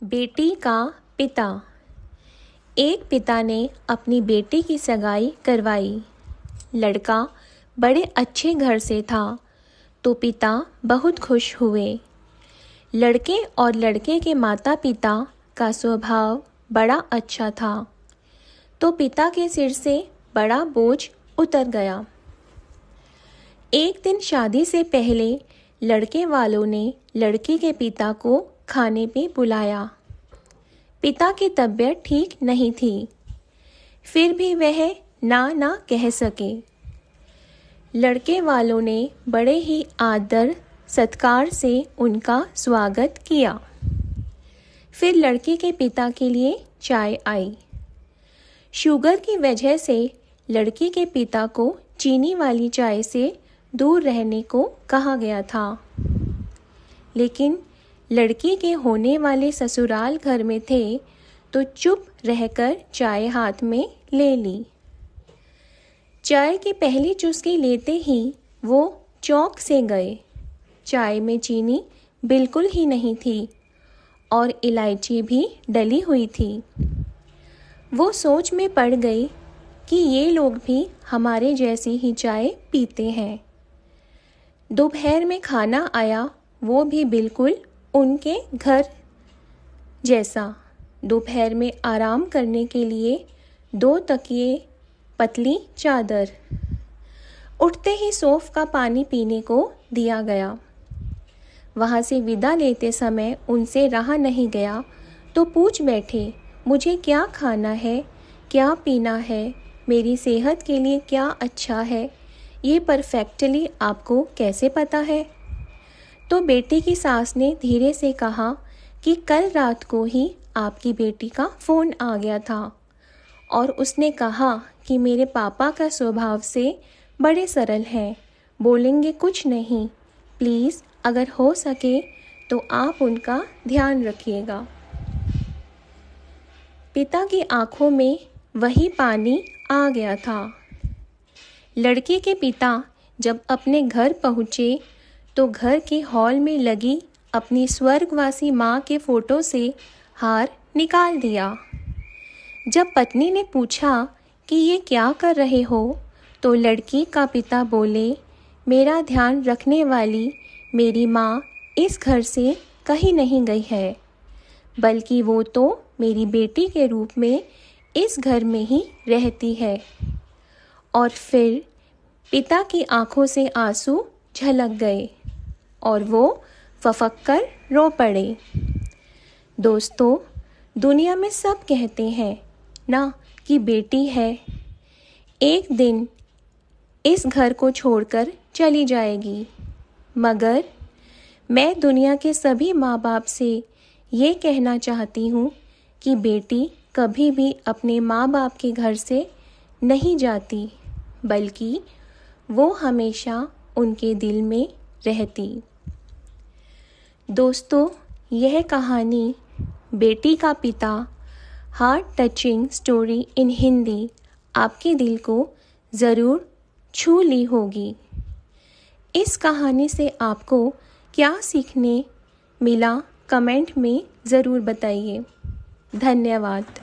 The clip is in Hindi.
बेटी का पिता। एक पिता ने अपनी बेटी की सगाई करवाई। लड़का बड़े अच्छे घर से था तो पिता बहुत खुश हुए। लड़के और लड़के के माता पिता का स्वभाव बड़ा अच्छा था तो पिता के सिर से बड़ा बोझ उतर गया। एक दिन शादी से पहले लड़के वालों ने लड़की के पिता को खाने पे बुलाया। पिता की तबीयत ठीक नहीं थी, फिर भी वह ना कह सके। लड़के वालों ने बड़े ही आदर सत्कार से उनका स्वागत किया। फिर लड़की के पिता के लिए चाय आई। शुगर की वजह से लड़की के पिता को चीनी वाली चाय से दूर रहने को कहा गया था, लेकिन लड़की के होने वाले ससुराल घर में थे तो चुप रहकर चाय हाथ में ले ली। चाय की पहली चुस्की लेते ही वो चौंक से गए। चाय में चीनी बिल्कुल ही नहीं थी और इलायची भी डली हुई थी। वो सोच में पड़ गई कि ये लोग भी हमारे जैसी ही चाय पीते हैं। दोपहर में खाना आया, वो भी बिल्कुल उनके घर जैसा। दोपहर में आराम करने के लिए 2 तकिए, पतली चादर। उठते ही सौंफ का पानी पीने को दिया गया। वहाँ से विदा लेते समय उनसे रहा नहीं गया तो पूछ बैठे, मुझे क्या खाना है, क्या पीना है, मेरी सेहत के लिए क्या अच्छा है, ये परफेक्टली आपको कैसे पता है? तो बेटी की सास ने धीरे से कहा कि कल रात को ही आपकी बेटी का फ़ोन आ गया था और उसने कहा कि मेरे पापा का स्वभाव से बड़े सरल हैं, बोलेंगे कुछ नहीं, प्लीज़ अगर हो सके तो आप उनका ध्यान रखिएगा। पिता की आंखों में वही पानी आ गया था। लड़के के पिता जब अपने घर पहुँचे तो घर के हॉल में लगी अपनी स्वर्गवासी माँ के फ़ोटो से हार निकाल दिया। जब पत्नी ने पूछा कि ये क्या कर रहे हो तो लड़की का पिता बोले, मेरा ध्यान रखने वाली मेरी माँ इस घर से कहीं नहीं गई है, बल्कि वो तो मेरी बेटी के रूप में इस घर में ही रहती है। और फिर पिता की आंखों से आंसू झलक गए और वो फफक कर रो पड़े। दोस्तों, दुनिया में सब कहते हैं ना कि बेटी है एक दिन इस घर को छोड़कर चली जाएगी, मगर मैं दुनिया के सभी माँ बाप से ये कहना चाहती हूँ कि बेटी कभी भी अपने माँ बाप के घर से नहीं जाती, बल्कि वो हमेशा उनके दिल में रहती। दोस्तों, यह कहानी बेटी का पिता heart touching story in Hindi आपके दिल को ज़रूर छू ली होगी। इस कहानी से आपको क्या सीखने मिला, कमेंट में ज़रूर बताइए। धन्यवाद।